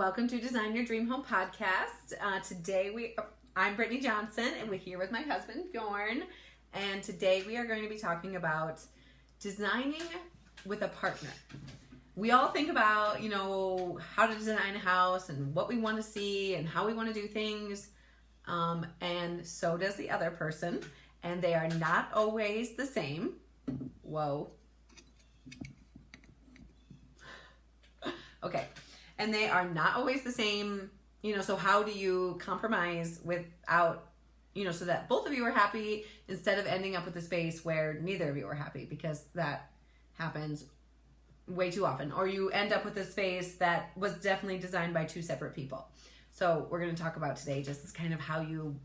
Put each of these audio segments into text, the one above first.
welcome to Design Your Dream Home podcast. I'm Brittany Johnson, and we're here with my husband, Bjorn. And today we are going to be talking about designing with a partner. We all think about, how to design a house and what we want to see and how we want to do things. And so does the other person. And they are not always the same. Whoa. Okay. And they are not always the same, so how do you compromise without, so that both of you are happy instead of ending up with a space where neither of you are happy, because that happens way too often. Or you end up with a space that was definitely designed by two separate people. So we're going to talk about today just kind of how you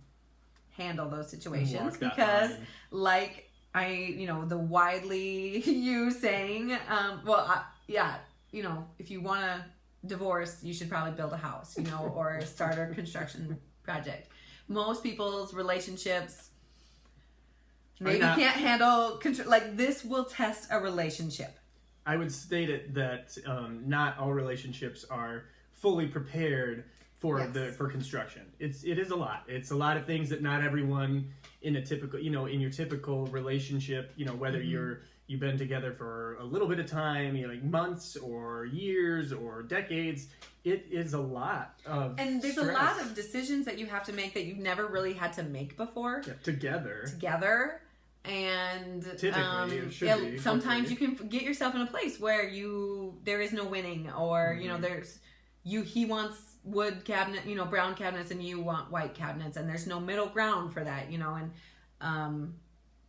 handle those situations, because like the widely used saying, if you want to divorce, you should probably build a house, or start a construction project. Most people's relationships maybe can't handle, this will test a relationship. I would state it that not all relationships are fully prepared for for construction. It is a lot. It's a lot of things that not everyone in a typical, in your typical relationship, whether you've been together for a little bit of time, like months or years or decades, it is a lot of And there's stress. a lot of decisions that you have to make that you've never really had to make before. Yeah, together. And typically it should be, sometimes you can get yourself in a place where there is no winning, or he wants wood cabinet, brown cabinets, and you want white cabinets, and there's no middle ground for that,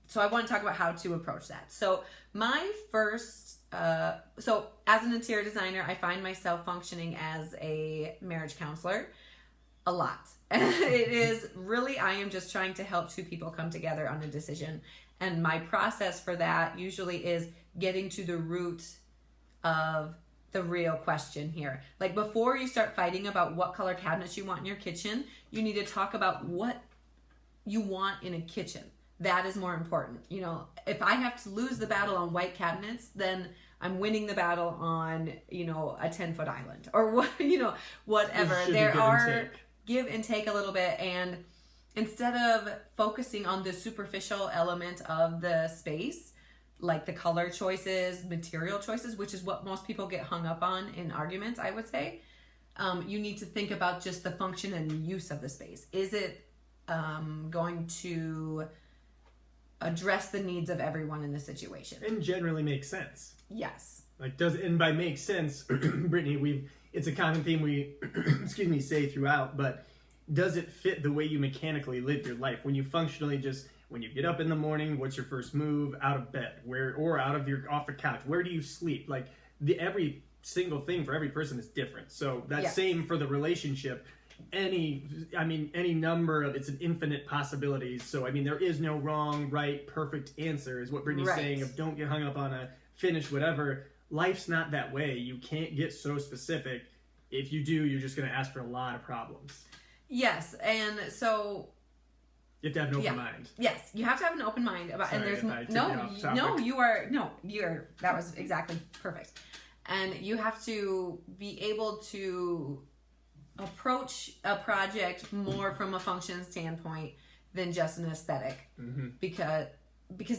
so I want to talk about how to approach that. So my first, so as an interior designer, I find myself functioning as a marriage counselor a lot. It is really, I am just trying to help two people come together on a decision. And my process for that usually is getting to the root of the real question here. Like, before you start fighting about what color cabinets you want in your kitchen, you need to talk about what you want in a kitchen. That is more important. If I have to lose the battle on white cabinets, then I'm winning the battle on, a 10-foot island, or whatever. There are give and take a little bit. And instead of focusing on the superficial element of the space, like the color choices, material choices, which is what most people get hung up on in arguments, I would say, you need to think about just the function and use of the space. Is it going to address the needs of everyone in the situation? And generally makes sense. Yes. And by make sense, Brittany, it's a common theme we say throughout, but does it fit the way you mechanically live your life? When you functionally when you get up in the morning, what's your first move out of bed? Off the couch? Where do you sleep? Every single thing for every person is different. So that's same for the relationship. Any number of, it's an infinite possibilities. So there is no wrong, right, perfect answer, is what Brittany's saying. Of don't get hung up on a finish, whatever. Life's not that way. You can't get so specific. If you do, you're just going to ask for a lot of problems. Yes, and so you have to have an open mind. Yes, you have to have an open mind about. Sorry, and there's that was exactly perfect. And you have to be able to approach a project more from a function standpoint than just an aesthetic, because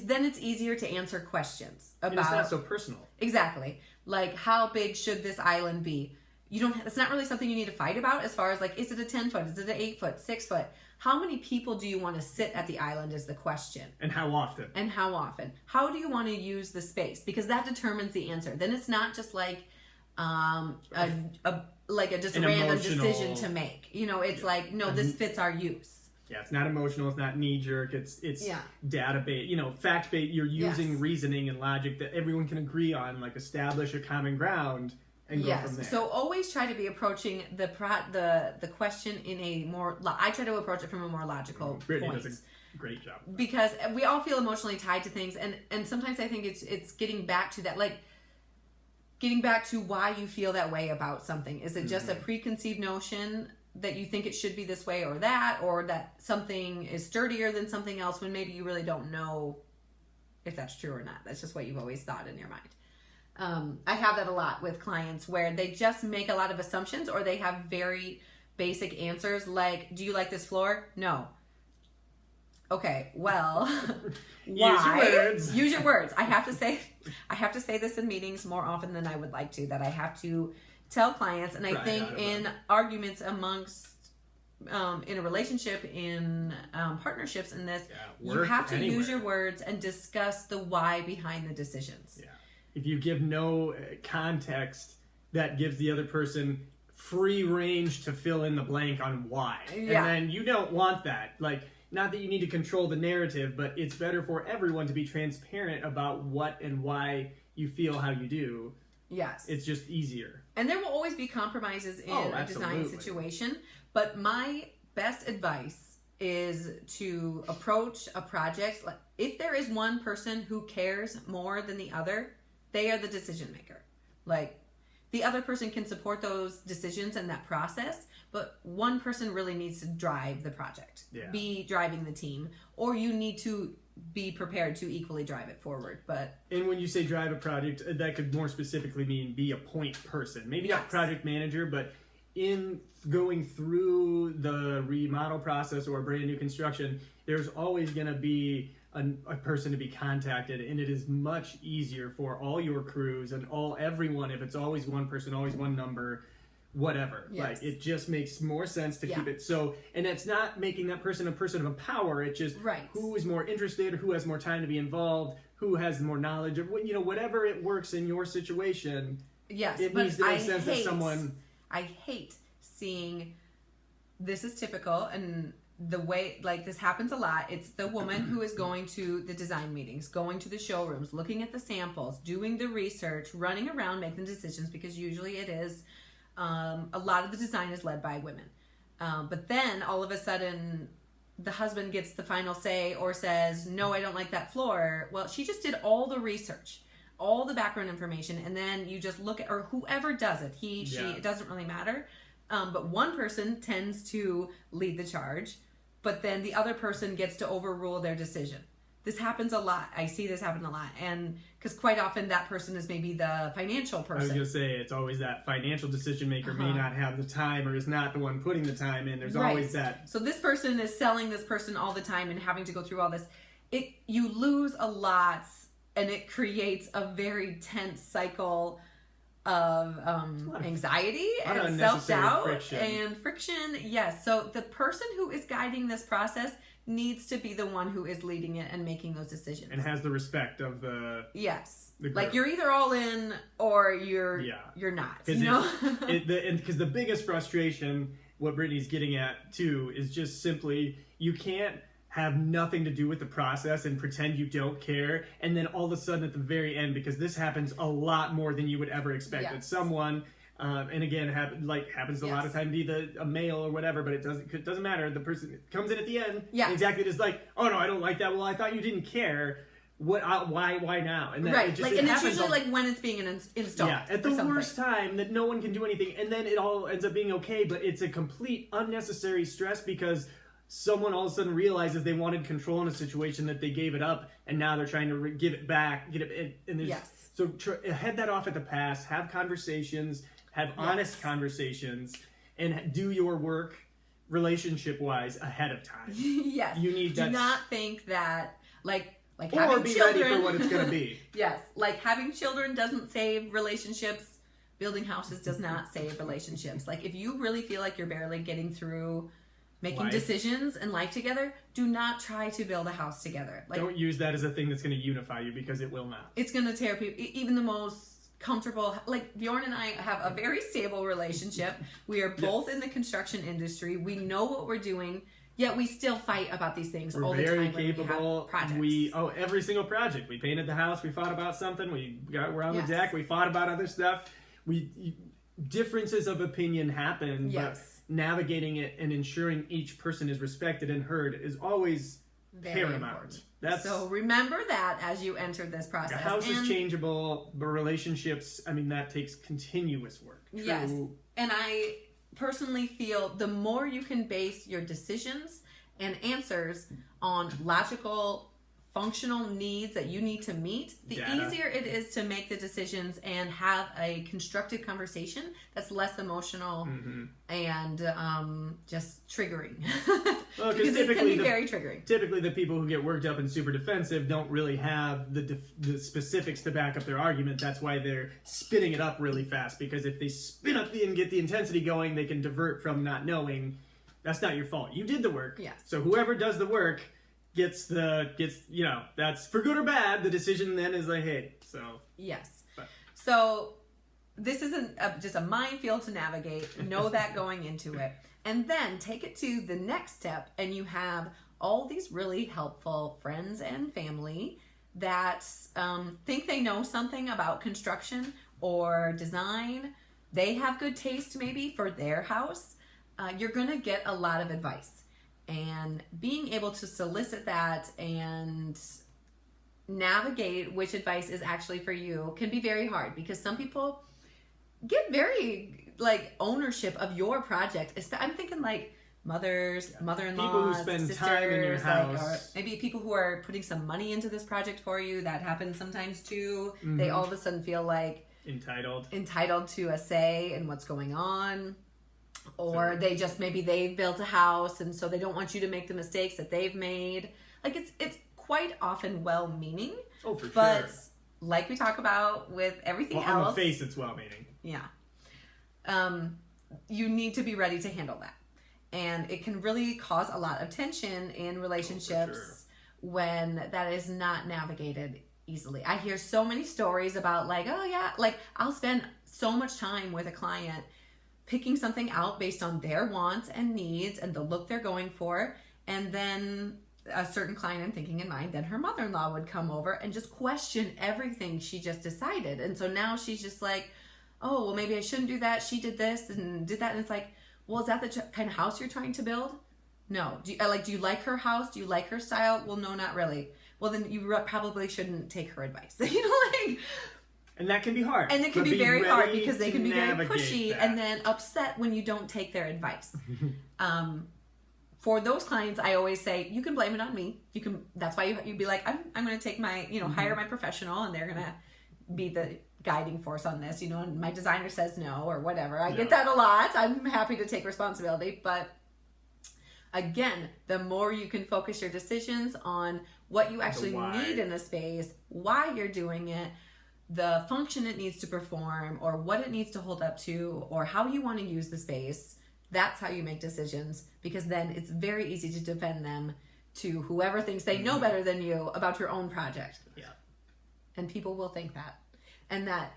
then it's easier to answer questions about. And it's not so personal. Exactly, like how big should this island be? It's not really something you need to fight about as far as is it a 10-foot? Is it an 8-foot, 6-foot? How many people do you want to sit at the island is the question. And how often? How do you want to use the space? Because that determines the answer. Then it's not just a random decision to make. This fits our use. Yeah, it's not emotional. It's not knee-jerk. It's data-based, fact-based. You're using reasoning and logic that everyone can agree on, establish a common ground and go from there. So always try to be approaching the question in a more. I try to approach it from a more logical Brittany point. does a great job. Because we all feel emotionally tied to things, and sometimes I think it's getting back to that, getting back to why you feel that way about something. Is it just a preconceived notion that you think it should be this way or that something is sturdier than something else, when maybe you really don't know if that's true or not? That's just what you've always thought in your mind. I have that a lot with clients where they just make a lot of assumptions, or they have very basic answers like, do you like this floor? No. Okay, well, why? Use your words. Use your words. I have to say this in meetings more often than I would like to, that I have to tell clients. And I think in arguments amongst, in a relationship, in partnerships in this, you have to use your words and discuss the why behind the decisions. Yeah. If you give no context, that gives the other person free range to fill in the blank on why. Yeah. And then you don't want that. Like, not that you need to control the narrative, but it's better for everyone to be transparent about what and why you feel how you do. Yes. It's just easier. And there will always be compromises in a design situation, but my best advice is to approach a project, like, if there is one person who cares more than the other, they are the decision maker. Like, the other person can support those decisions and that process, but one person really needs to drive the project, be driving the team, or you need to be prepared to equally drive it forward. And when you say drive a project, that could more specifically mean be a point person. Maybe not project manager, but in going through the remodel process or brand new construction, there's always going to be a person to be contacted, and it is much easier for all your crews and everyone if it's always one person, always one number, whatever. Like, it just makes more sense to keep it so. And it's not making that person a person of power. It's just who is more interested, who has more time to be involved, who has more knowledge of whatever it works in your situation. Yes, it needs to make sense that someone. I hate seeing, this is typical, and the way, like, this happens a lot. It's the woman who is going to the design meetings, going to the showrooms, looking at the samples, doing the research, running around, making decisions, because usually it is, a lot of the design is led by women. But then all of a sudden the husband gets the final say or says, no, I don't like that floor. Well, she just did all the research, all the background information, and then you just look at, or whoever does it, she, it doesn't really matter. But one person tends to lead the charge, but then the other person gets to overrule their decision. This happens a lot. I see this happen a lot. And because quite often that person is maybe the financial person. I was going to say, it's always that financial decision maker may not have the time, or is not the one putting the time in. There's always that. So this person is selling this person all the time and having to go through all this. You lose a lot, and it creates a very tense cycle of anxiety and self-doubt and friction. Yes. So the person who is guiding this process needs to be the one who is leading it and making those decisions. And has the respect of the... Yes. The like, you're either all in or you're not. You know? Because the biggest frustration, what Brittany's getting at too, is just simply, you can't have nothing to do with the process and pretend you don't care, and then all of a sudden at the very end, because this happens a lot more than you would ever expect, that someone... and again, happens a lot of time to be a male or whatever, but it doesn't matter. The person comes in at the end, exactly just like, oh no, I don't like that. Well, I thought you didn't care. Why now? And then and it's usually like when it's being installed. Yeah, at the worst time that no one can do anything, and then it all ends up being okay. But it's a complete unnecessary stress because someone all of a sudden realizes they wanted control in a situation that they gave it up, and now they're trying to give it back. So head that off at the pass. Have conversations. Have honest conversations, and do your work relationship-wise ahead of time. Yes. You need that. Do not think that, like or having be children, ready for what it's going to be. Yes. Like, having children doesn't save relationships. Building houses does not save relationships. Like, if you really feel like you're barely getting through making decisions and life together, do not try to build a house together. Like, don't use that as a thing that's going to unify you, because it will not. It's going to tear people, even the most comfortable. Like, Bjorn and I have a very stable relationship. We are both in the construction industry. We know what we're doing, yet we still fight about these things all the time. We're very capable. Every single project. We painted the house, we fought about something, we're on the deck, we fought about other stuff. Differences of opinion happen, but navigating it and ensuring each person is respected and heard is always very paramount. So remember that as you enter this process. The house is changeable, but relationships, that takes continuous work. True. Yes. And I personally feel the more you can base your decisions and answers on logical functional needs that you need to meet, the Data. easier it is to make the decisions and have a constructive conversation that's less emotional and just triggering. Well, because it can typically be very triggering. Typically, the people who get worked up and super defensive don't really have the specifics to back up their argument. That's why they're spinning it up really fast, because if they spin up and get the intensity going, they can divert from not knowing. That's not your fault. You did the work. Yes. So whoever does the work gets that's for good or bad. The decision then is like, hey, so. Yes. So this isn't just a minefield to navigate. Know that going into it. And then take it to the next step, and you have all these really helpful friends and family that think they know something about construction or design. They have good taste maybe for their house. You're going to get a lot of advice. And being able to solicit that and navigate which advice is actually for you can be very hard, because some people get very ownership of your project. I'm thinking mothers, mother-in-laws, people who spend sisters, time in your house, or maybe people who are putting some money into this project for you. That happens sometimes too. They all of a sudden feel entitled to a say in what's going on. Or they've built a house, and so they don't want you to make the mistakes that they've made. It's quite often well-meaning. Oh, for but sure. Like we talk about with everything else. On the face, it's well-meaning. Yeah. You need to be ready to handle that. And it can really cause a lot of tension in relationships when that is not navigated easily. I hear so many stories about I'll spend so much time with a client picking something out based on their wants and needs and the look they're going for. And then a certain client I'm thinking in mind, then her mother-in-law would come over and just question everything she just decided. And so now she's just like, oh, well, maybe I shouldn't do that. She did this and did that. And it's like, well, is that the kind of house you're trying to build? No. Do you like her house? Do you like her style? Well, no, not really. Well, then you probably shouldn't take her advice. And that can be hard. And it can be very hard because they can be very navigate pushy that. and then upset when you don't take their advice. For those clients, I always say, you can blame it on me. That's why you'd be like, I'm going to take my, hire my professional, and they're going to be the guiding force on this, and my designer says no or whatever. I get that a lot. I'm happy to take responsibility. But again, the more you can focus your decisions on what you actually need in a space, why you're doing it, the function it needs to perform, or what it needs to hold up to, or how you want to use the space, that's how you make decisions, because then it's very easy to defend them to whoever thinks they know better than you about your own project. Yeah. And people will think that. And that,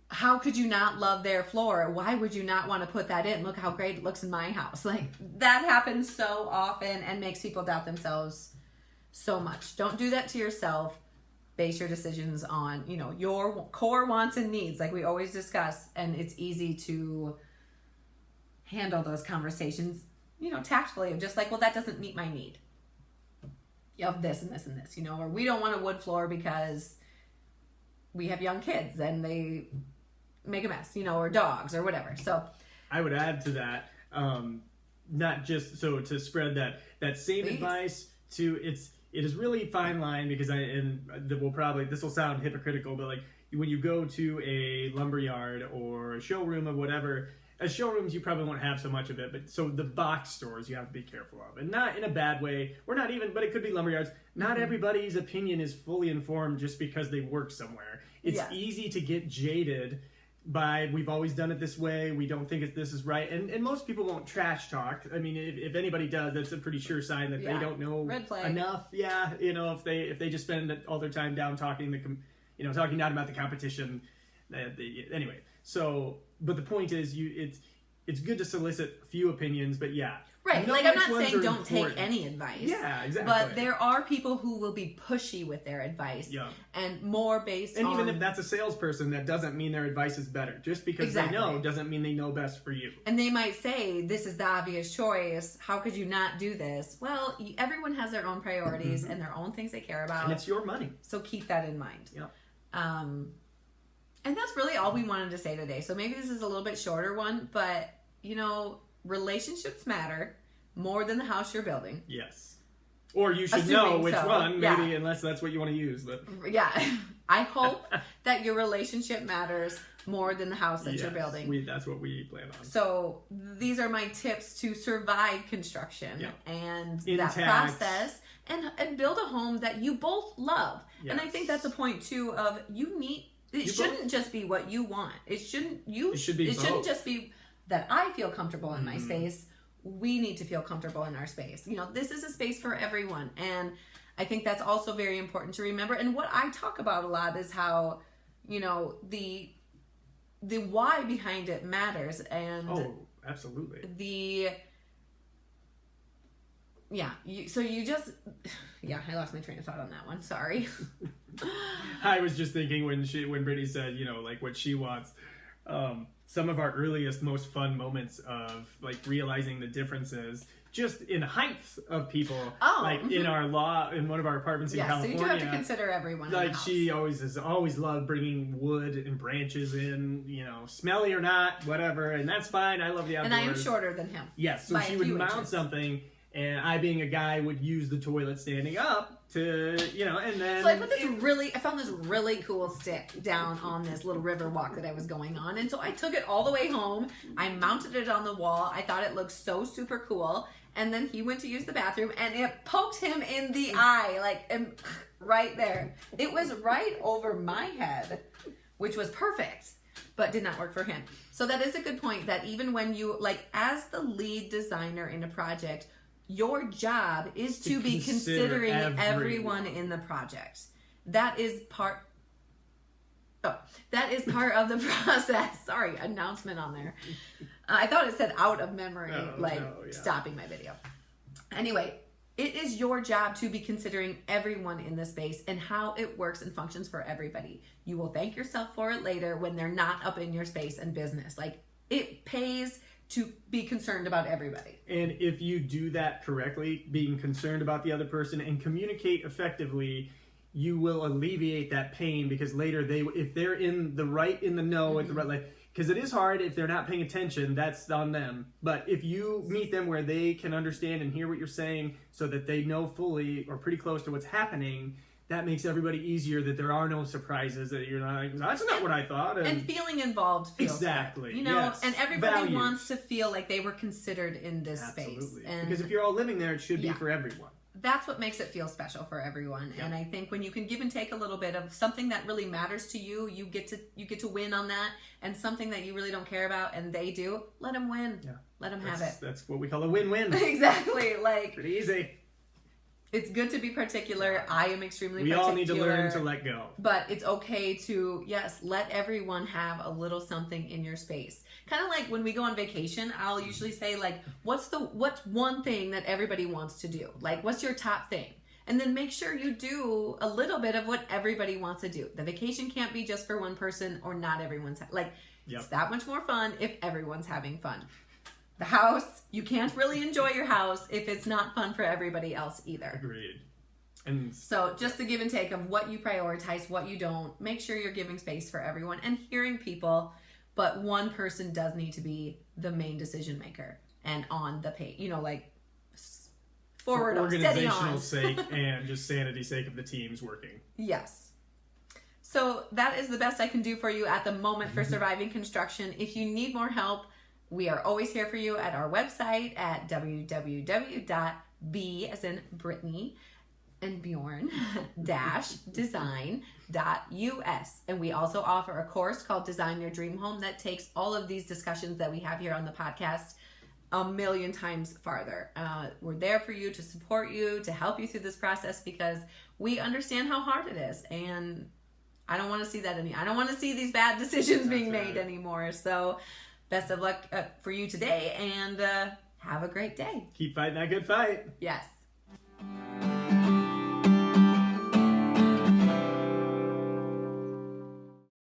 how could you not love their floor? Why would you not want to put that in? Look how great it looks in my house. That happens so often and makes people doubt themselves so much. Don't do that to yourself. Base your decisions on, your core wants and needs, like we always discuss, and it's easy to handle those conversations, tactfully, of just well, that doesn't meet my need of this and this and this, or we don't want a wood floor because we have young kids and they make a mess, or dogs or whatever. So I would add to that, not just so to spread that same advice to it is really fine line, because this will sound hypocritical, but when you go to a lumberyard or a showroom of whatever, as showrooms you probably won't have so much of it, but so the box stores you have to be careful of, and not in a bad way, but it could be lumberyards. Not everybody's opinion is fully informed just because they work somewhere. It's easy to get jaded by, we've always done it this way, we don't think this is right, and most people won't trash talk. I mean, if anybody does, that's a pretty sure sign that they don't know enough. Yeah, if they just spend all their time down talking down about the competition. Anyway, so but the point is, it's good to solicit a few opinions, but right. I'm not saying don't take any advice. Yeah, exactly. But there are people who will be pushy with their advice. Yeah. And more based on... And even if that's a salesperson, that doesn't mean their advice is better. Just because they know doesn't mean they know best for you. And they might say, this is the obvious choice. How could you not do this? Well, everyone has their own priorities and their own things they care about. And it's your money. So keep that in mind. Yeah. And that's really all we wanted to say today. So maybe this is a little bit shorter one, but, relationships matter more than the house you're building. Yes. Or you should Assuming know which so, one, yeah. maybe, unless that's what you want to use. But Yeah. I hope that your relationship matters more than the house that you're building. That's what we plan on. So these are my tips to survive construction and Intact. that process and build a home that you both love. Yes. And I think that's a point too of it shouldn't just be what you want. It shouldn't both. just be that I feel comfortable in my space. We need to feel comfortable in our space. This is a space for everyone. And I think that's also very important to remember. And what I talk about a lot is how, the why behind it matters. And absolutely. I lost my train of thought on that one. Sorry. I was just thinking when Brittany said, what she wants, some of our earliest, most fun moments of realizing the differences just in height of people, in our in one of our apartments in California. So you do have to consider everyone. In the house. She always loved bringing wood and branches in, smelly or not, whatever, and that's fine. I love the outdoors. And I am shorter than him. Yes, so she would mount something, and I, being a guy, would use the toilet standing up to, and then... So I found this really cool stick down on this little river walk that I was going on, and so I took it all the way home. I mounted it on the wall. I thought it looked so super cool. And then he went to use the bathroom, and it poked him in the eye, right there. It was right over my head, which was perfect, but did not work for him. So that is a good point, that even when you, as the lead designer in a project, your job is to be considering everyone in the project. That is part of the process. Sorry, announcement on there. I thought it said out of memory, stopping my video. Anyway, it is your job to be considering everyone in the space and how it works and functions for everybody. You will thank yourself for it later when they're not up in your space and business. It pays to be concerned about everybody. And if you do that correctly, being concerned about the other person and communicate effectively, you will alleviate that pain, because later if they're in the know at the right, because it is hard if they're not paying attention, that's on them. But if you meet them where they can understand and hear what you're saying so that they know fully or pretty close to what's happening, that makes everybody easier, that there are no surprises, that you're not that's not what I thought. And feeling involved feels exactly good, yes. And everybody wants to feel like they were considered in this space. And because if you're all living there, it should be for everyone. That's what makes it feel special for everyone. And I think when you can give and take a little bit of something that really matters to you, you get to win on that. And something that you really don't care about and they do, let them win. Yeah. Let them have it. That's what we call a win-win. Exactly. Pretty easy. It's good to be particular. I am extremely particular. We all need to learn to let go. But it's okay to, let everyone have a little something in your space. Kind of like when we go on vacation, I'll usually say, what's one thing that everybody wants to do? What's your top thing? And then make sure you do a little bit of what everybody wants to do. The vacation can't be just for one person, or not everyone's it's that much more fun if everyone's having fun. The house, you can't really enjoy your house if it's not fun for everybody else either. Agreed. And so just the give and take of what you prioritize, what you don't. Make sure you're giving space for everyone and hearing people, but one person does need to be the main decision maker and on the page, forward for on, steady on. Organizational sake and just sanity's sake of the teams working. Yes. So that is the best I can do for you at the moment for surviving construction. If you need more help, we are always here for you at our website at www.b as in Brittany and Bjorn design.us. And we also offer a course called Design Your Dream Home that takes all of these discussions that we have here on the podcast a million times farther. We're there for you, to support you, to help you through this process, because we understand how hard it is. And I don't want to see that I don't want to see these bad decisions being made anymore. So best of luck for you today, and have a great day. Keep fighting that good fight. Yes.